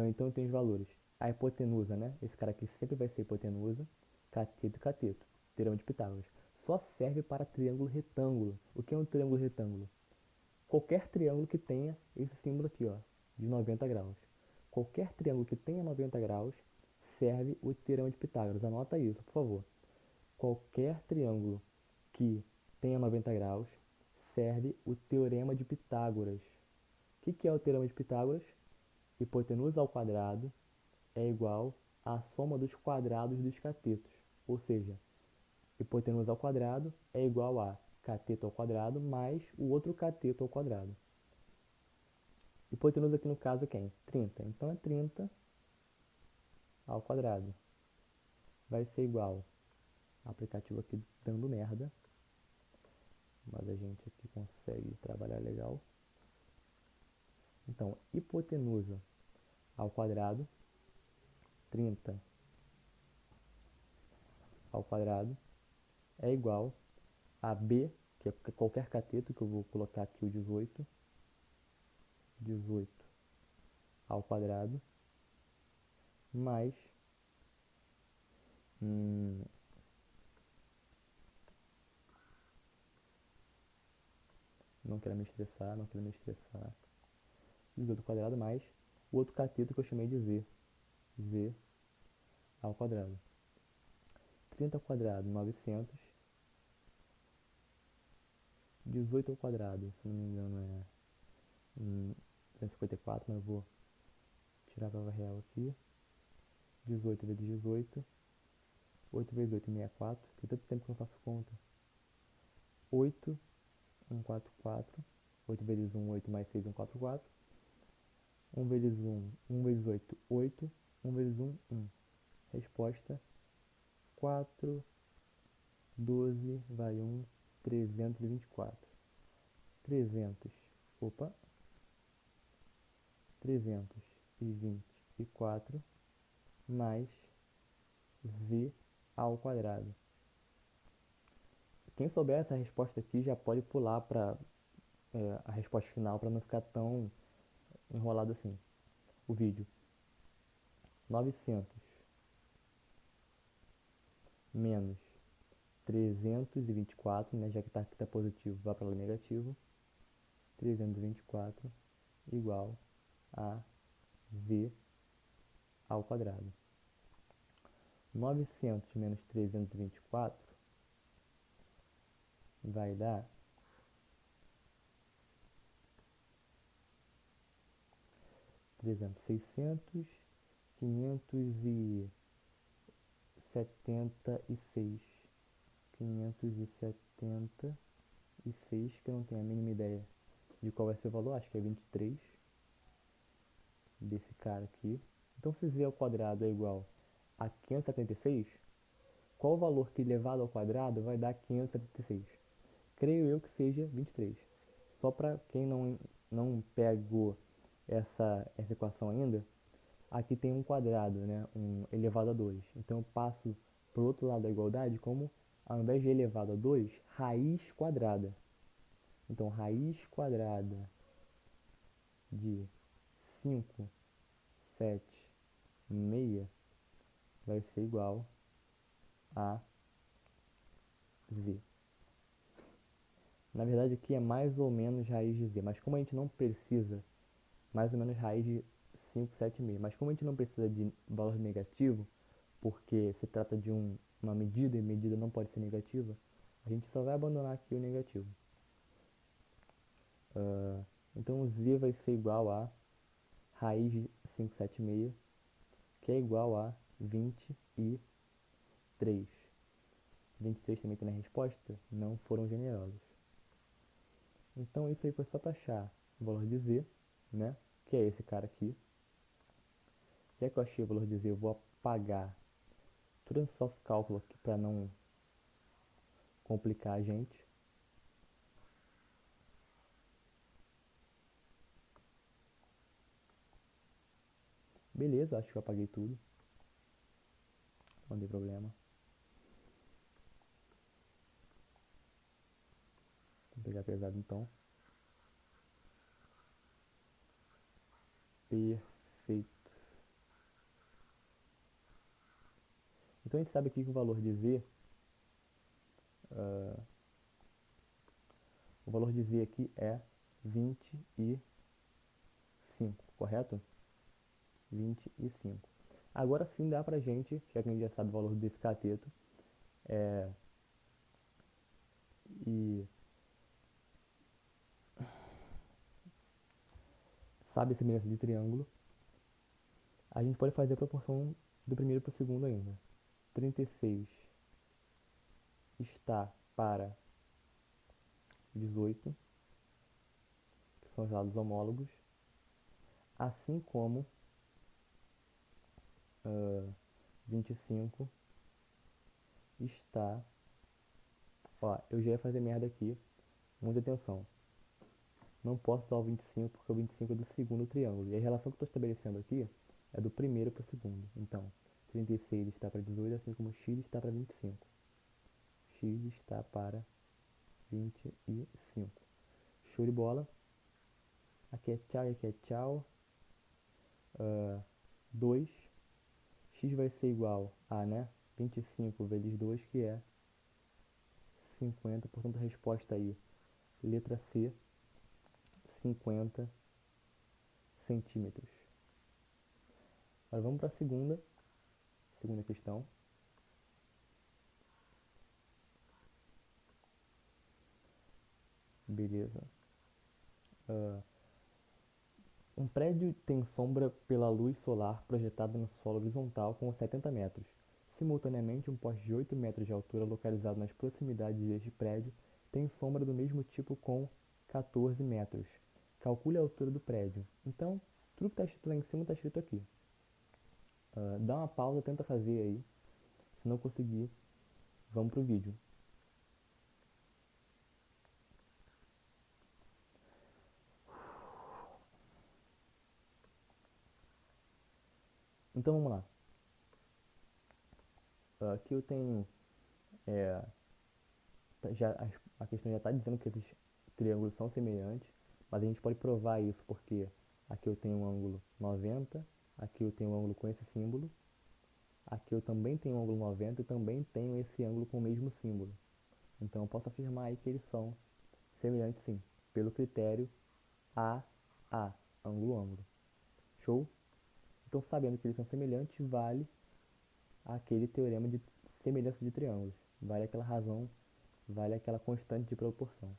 Então eu tenho os valores. A hipotenusa, né? Esse cara aqui sempre vai ser hipotenusa, cateto e cateto. Teorema de Pitágoras. Só serve para triângulo retângulo. O que é um triângulo retângulo? Qualquer triângulo que tenha esse símbolo aqui, ó, de 90 graus. Qualquer triângulo que tenha 90 graus serve o Teorema de Pitágoras. Anota isso, por favor. Qualquer triângulo que tenha 90 graus serve o Teorema de Pitágoras. O que é o Teorema de Pitágoras? Hipotenusa ao quadrado é igual à soma dos quadrados dos catetos. Ou seja, hipotenusa ao quadrado é igual a cateto ao quadrado mais o outro cateto ao quadrado. Hipotenusa aqui no caso é quem? 30. Então é 30 ao quadrado. Vai ser igual, aplicativo aqui dando merda, mas a gente aqui consegue trabalhar legal. Então, hipotenusa ao quadrado, 30 ao quadrado, é igual a b, que é qualquer cateto, que eu vou colocar aqui o 18, 18 ao quadrado, mais não quero me estressar, 18 ao quadrado mais o outro cateto que eu chamei de z, z ao quadrado. 30 ao quadrado, 900. 18 ao quadrado, se não me engano é 254, mas eu vou tirar a prova real aqui. 18 vezes 18, 8 vezes 8, 64. Tem tanto tempo que eu não faço conta. 8, 144. 8 vezes 1, 8 mais 6, 144. 1 vezes 1, 1 vezes 8, 8. 1 vezes 1, 1. Resposta 4, 12, vai 1, 324. 300, opa, 324 mais z ao quadrado. Quem souber essa resposta aqui já pode pular para a resposta final para não ficar tão enrolado assim o vídeo. 900 menos 324, né, já que está aqui tá positivo, vai para lá negativo, 324 igual a v ao quadrado. 900 menos 324 vai dar 300, 600, 576, 576, que eu não tenho a mínima ideia de qual vai ser o valor, acho que é 23 desse cara aqui. Então, se z ao quadrado é igual a 576, qual o valor que elevado ao quadrado vai dar 576? Creio eu que seja 23. Só para quem não pegou essa equação ainda, aqui tem um quadrado, né, um elevado a 2. Então eu passo para o outro lado da igualdade como, ao invés de elevado a 2, raiz quadrada. Então, raiz quadrada de 5, 7, 6 vai ser igual a z. Na verdade, aqui é mais ou menos raiz de z, mas como a gente não precisa, mais ou menos raiz de 5, 7, meio. Mas como a gente não precisa de valor negativo, porque se trata de uma medida e medida não pode ser negativa, a gente só vai abandonar aqui o negativo. Então, z vai ser igual a raiz de 576, que é igual a 23. 23 também tem na resposta, não foram generosos. Então, isso aí foi só para achar o valor de z, né? Que é esse cara aqui. Já que eu achei o valor de z, eu vou apagar todos os nossos cálculos aqui para não complicar a gente. Beleza, acho que eu apaguei tudo. Não tem problema. Vou pegar pesado então. Perfeito. Então a gente sabe aqui que o valor de z, o valor de z aqui é 25, correto? 25. Agora sim dá pra gente, já que a gente já sabe o valor desse cateto, e sabe a semelhança de triângulo, a gente pode fazer a proporção do primeiro para o segundo ainda. 36 está para 18, que são os lados homólogos, assim como 25 está... Ó, eu já ia fazer merda aqui, muita atenção. Não posso dar o 25 porque o 25 é do segundo triângulo. E a relação que eu estou estabelecendo aqui é do primeiro para o segundo. Então, 36 está para 18, assim como x está para 25. X está para 25. Show de bola. Aqui é tchau e aqui é tchau. 2. X vai ser igual a, né, 25 vezes 2, que é 50. Portanto, a resposta aí, letra C, 50 centímetros. Agora vamos para a segunda questão. Beleza. Um prédio tem sombra pela luz solar projetada no solo horizontal com 70 metros. Simultaneamente, um poste de 8 metros de altura localizado nas proximidades deste prédio tem sombra do mesmo tipo com 14 metros. Calcule a altura do prédio. Então, tudo que está escrito lá em cima está escrito aqui. Dá uma pausa, tenta fazer aí. Se não conseguir, vamos pro vídeo. Então vamos lá. Aqui eu tenho já, a questão já está dizendo que esses triângulos são semelhantes, mas a gente pode provar isso porque aqui eu tenho um ângulo 90, aqui eu tenho um ângulo com esse símbolo, aqui eu também tenho um ângulo 90 e também tenho esse ângulo com o mesmo símbolo. Então eu posso afirmar aí que eles são semelhantes sim, pelo critério AA, ângulo-ângulo. Show? Então sabendo que eles são semelhantes, vale aquele teorema de semelhança de triângulos. Vale aquela razão, vale aquela constante de proporção.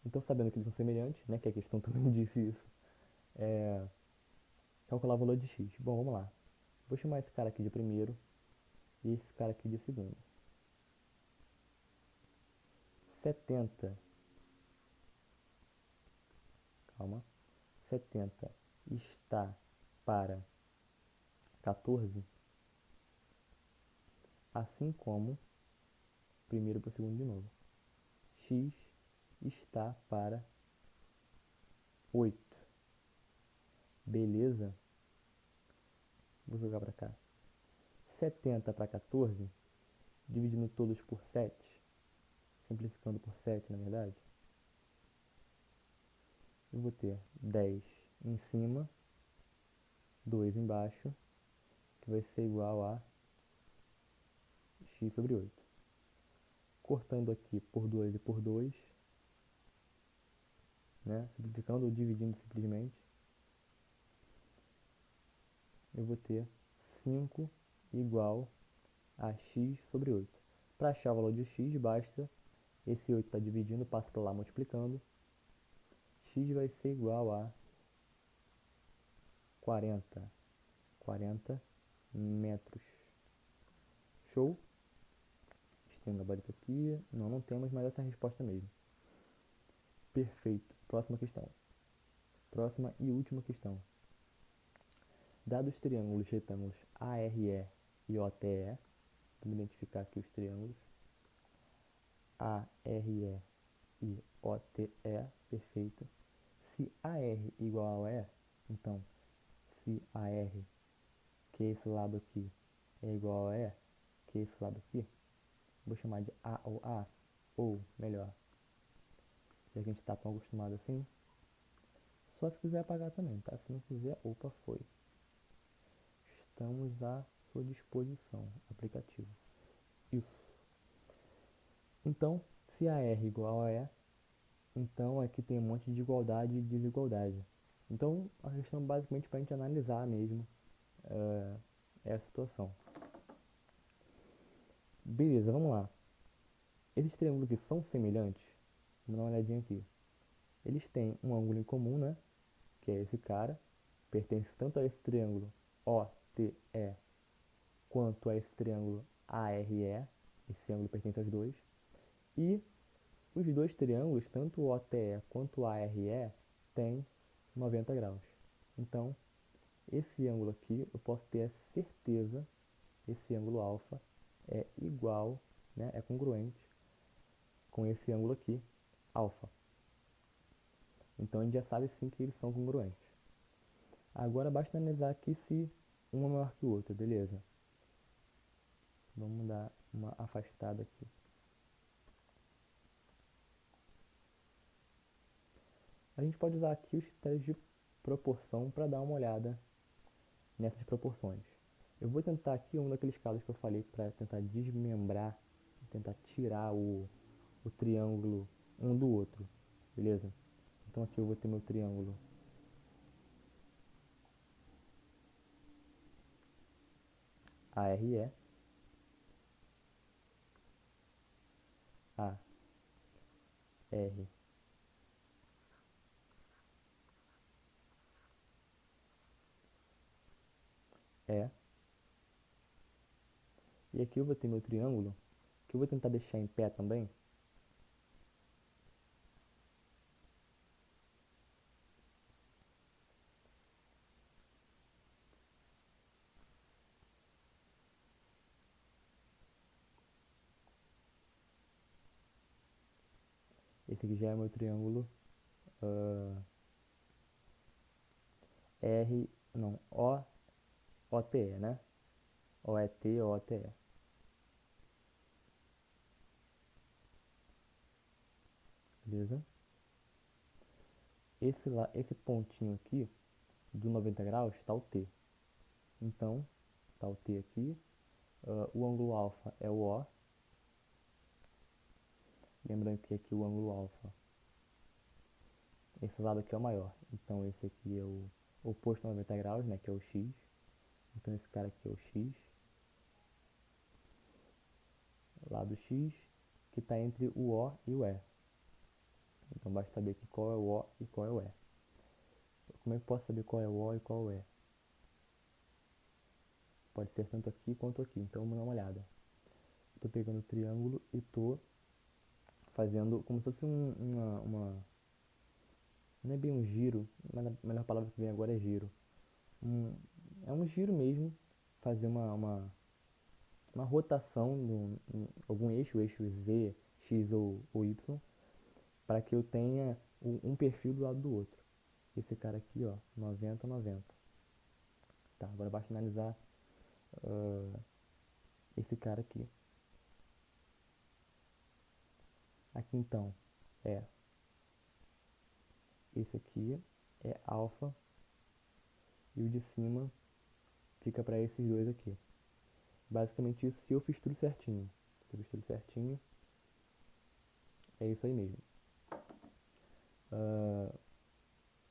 Então sabendo que eles são semelhantes, né, que a questão também disse isso, calcular o valor de x. Bom, vamos lá. Vou chamar esse cara aqui de primeiro e esse cara aqui de segundo. 70, calma, 70 está para 14, assim como, primeiro para o segundo de novo, x está para 8. Beleza? Vou jogar para cá. 70 para 14, dividindo todos por 7, simplificando por 7 na verdade, eu vou ter 10 em cima, 2 embaixo, que vai ser igual a x sobre 8. Cortando aqui por 2 e por 2, né? Simplificando ou dividindo simplesmente, eu vou ter 5 igual a x sobre 8. Para achar o valor de x, basta esse 8 está dividindo, passa para lá multiplicando. X vai ser igual a 40 metros. Show? Tem um gabarito aqui. Não temos, mas essa é a resposta mesmo. Perfeito. Próxima questão. Próxima e última questão. Dados triângulos retângulos ARE e OTE, vamos identificar aqui os triângulos ARE e OTE, perfeito. Se AR igual a E, então, se AR, que é esse lado aqui, é igual a E, que é esse lado aqui, vou chamar de A ou A, ou melhor, já que a gente está tão acostumado assim, só se quiser apagar também, tá? Se não quiser, opa, foi. Estamos à sua disposição, aplicativo. Isso. Então, se AR igual a E, então aqui tem um monte de igualdade e desigualdade. Então, a questão basicamente para a gente analisar mesmo é a situação. Beleza, vamos lá. Esses triângulos que são semelhantes, vamos dar uma olhadinha aqui. Eles têm um ângulo em comum, né? Que é esse cara. Pertence tanto a esse triângulo OTE quanto a esse triângulo ARE. Esse ângulo pertence aos dois. E os dois triângulos, tanto o OTE quanto o ARE, têm 90 graus. Então, esse ângulo aqui, eu posso ter a certeza, esse ângulo alfa é igual, né, é congruente com esse ângulo aqui, alfa. Então, a gente já sabe sim que eles são congruentes. Agora, basta analisar aqui se um é maior que o outro, beleza? Vamos dar uma afastada aqui. A gente pode usar aqui os critérios de proporção para dar uma olhada nessas proporções. Eu vou tentar aqui um daqueles casos que eu falei para tentar desmembrar, tentar tirar o triângulo um do outro, beleza? Então aqui eu vou ter meu triângulo ARE, AR, E, e aqui eu vou ter meu triângulo, que eu vou tentar deixar em pé também. Esse aqui já é meu triângulo R, não, OTE, né? OET, OTE. Beleza? Esse pontinho aqui do 90 graus está o T. Então, está o T aqui. O ângulo alfa é o O. Lembrando que aqui o ângulo alfa, esse lado aqui é o maior. Então, esse aqui é o oposto a 90 graus, né, que é o X. Então, esse cara aqui é o X. Lado X, que está entre o O e o E. Então, basta saber aqui qual é o O e qual é o E. Como é que eu posso saber qual é o O e qual é o E? Pode ser tanto aqui quanto aqui. Então, vamos dar uma olhada. Estou pegando o triângulo e estou fazendo como se fosse não é bem um giro, mas a melhor palavra que vem agora é giro. É um giro mesmo, fazer uma rotação em algum eixo, eixo Z, X ou Y, para que eu tenha um perfil do lado do outro. Esse cara aqui, ó, 90, 90. Tá, agora basta analisar esse cara aqui. Aqui então, é esse aqui é alfa e o de cima fica para esses dois aqui. Basicamente isso se eu fiz tudo certinho. Se eu fiz tudo certinho, é isso aí mesmo.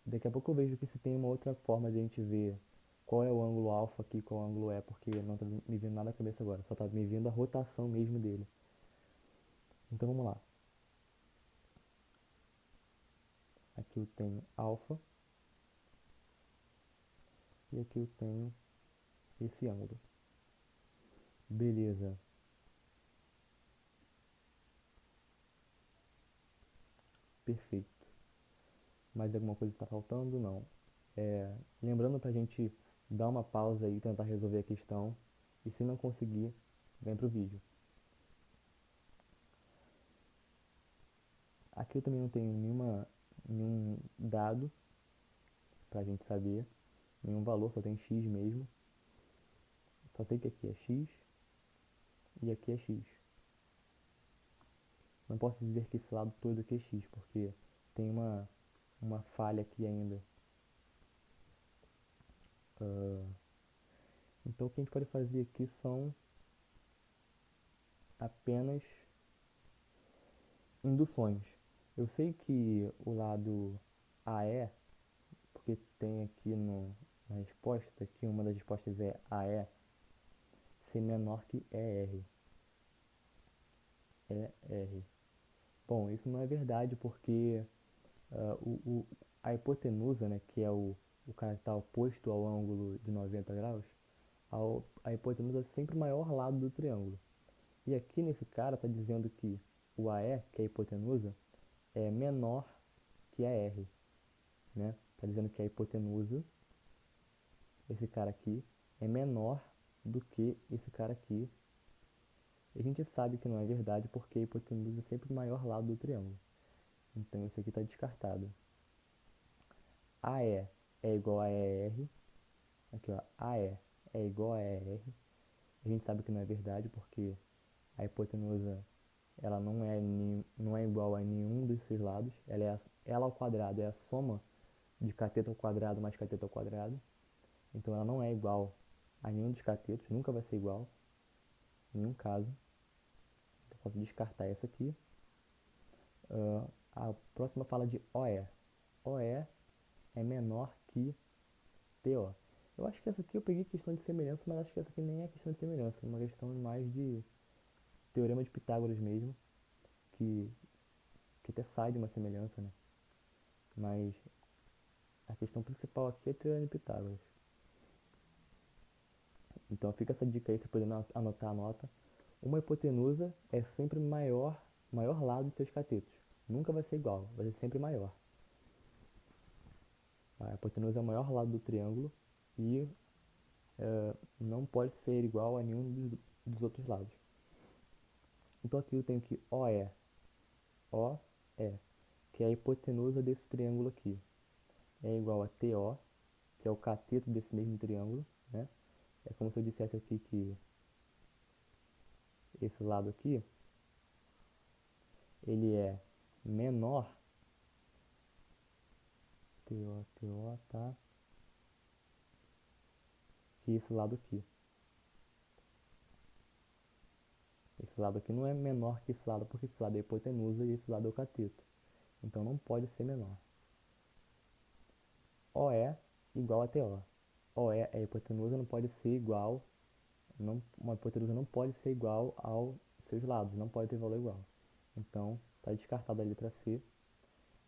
Daqui a pouco eu vejo que se tem uma outra forma de a gente ver qual é o ângulo alfa aqui, qual é o ângulo é, porque não tá me vindo nada na cabeça agora, só tá me vindo a rotação mesmo dele. Então vamos lá. Aqui eu tenho alfa e aqui eu tenho esse ângulo. Beleza. Perfeito. Mais alguma coisa está faltando? Não. Lembrando pra gente dar uma pausa aí, tentar resolver a questão. E se não conseguir, vem pro vídeo. Aqui eu também não tenho nenhum dado pra gente saber, nenhum valor, só tem x mesmo. Só sei que aqui é x e aqui é x. Não posso dizer que esse lado todo aqui é x, porque tem uma falha aqui ainda. Então o que a gente pode fazer aqui são apenas induções. Eu sei que o lado AE, porque tem aqui na resposta, aqui uma das respostas é AE ser menor que ER. ER. Bom, isso não é verdade porque a hipotenusa, né, que é o cara que está oposto ao ângulo de 90 graus, a hipotenusa é sempre o maior lado do triângulo. E aqui nesse cara está dizendo que o AE, que é a hipotenusa, é menor que a R, né? Está dizendo que a hipotenusa, esse cara aqui, é menor do que esse cara aqui. E a gente sabe que não é verdade porque a hipotenusa é sempre o maior lado do triângulo. Então esse aqui está descartado. AE é igual a ER. Aqui, ó, AE é igual a ER. A gente sabe que não é verdade porque a hipotenusa ela não é igual a nenhum desses lados. Ela ao quadrado é a soma de cateto ao quadrado mais cateto ao quadrado. Então ela não é igual a nenhum dos catetos, nunca vai ser igual, em nenhum caso. Então eu posso descartar essa aqui. A próxima fala de OE. OE é menor que TO. Eu acho que essa aqui eu peguei questão de semelhança, mas acho que essa aqui nem é questão de semelhança, é uma questão mais de teorema de Pitágoras mesmo, que, que até sai de uma semelhança, né? Mas a questão principal aqui é teorema de Pitágoras. Então fica essa dica aí, você podendo anotar a nota. Uma hipotenusa é sempre maior lado dos seus catetos. Nunca vai ser igual, vai ser sempre maior. A hipotenusa é o maior lado do triângulo e não pode ser igual a nenhum dos outros lados. Então aqui eu tenho que OE, OE, que é a hipotenusa desse triângulo aqui, é igual a TO, que é o cateto desse mesmo triângulo, né? É como se eu dissesse aqui que esse lado aqui, ele é menor, TO, tá? que esse lado aqui. Esse lado aqui não é menor que esse lado, porque esse lado é a hipotenusa e esse lado é o cateto. Então não pode ser menor. OE igual a TO. OE é a hipotenusa, não pode ser igual. Uma hipotenusa não pode ser igual aos seus lados, não pode ter valor igual. Então, está descartada a letra C.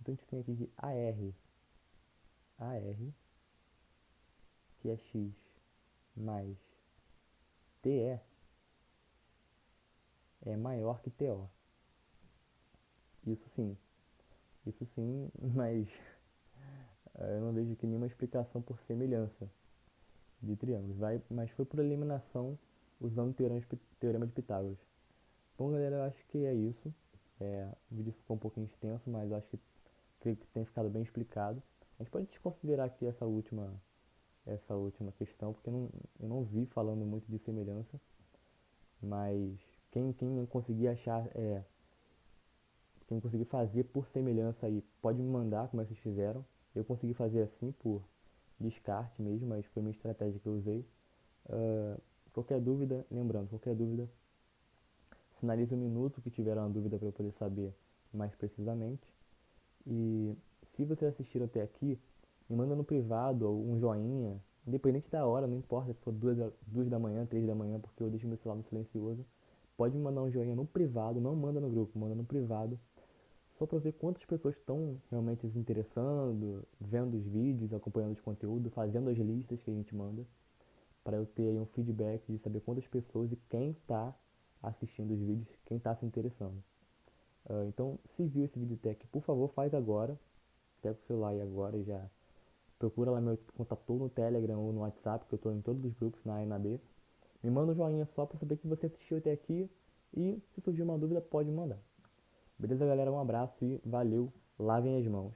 Então a gente tem aqui que AR, que é X mais TE, é maior que TO. Isso sim, isso sim, mas eu não vejo aqui nenhuma explicação por semelhança de triângulos. Mas foi por eliminação usando o teorema de Pitágoras. Bom, galera, eu acho que é isso. O vídeo ficou um pouquinho extenso, mas eu acho que creio que tenha ficado bem explicado. A gente pode desconsiderar aqui essa última questão, porque eu não vi falando muito de semelhança, mas quem conseguir achar, quem conseguir fazer por semelhança aí, pode me mandar como é que vocês fizeram. Eu consegui fazer assim por descarte mesmo, mas foi minha estratégia que eu usei. Qualquer dúvida, lembrando, qualquer dúvida, sinalize um minuto que tiver uma dúvida para eu poder saber mais precisamente. E se vocês assistiram até aqui, me manda no privado ou um joinha, independente da hora, não importa se for 2 da manhã, 3 da manhã, porque eu deixo meu celular no silencioso. Pode me mandar um joinha no privado, não manda no grupo, manda no privado, só para ver quantas pessoas estão realmente se interessando, vendo os vídeos, acompanhando os conteúdos, fazendo as listas que a gente manda, para eu ter aí um feedback de saber quantas pessoas e quem está assistindo os vídeos, quem está se interessando. Então, se viu esse vídeo até aqui, por favor, faz agora. Pega o celular aí agora e já procura lá meu contato no Telegram ou no WhatsApp, que eu estou em todos os grupos, na A e na B. Me manda um joinha só para saber que você assistiu até aqui. E se surgir uma dúvida, pode mandar. Beleza, galera? Um abraço e valeu. Lavem as mãos.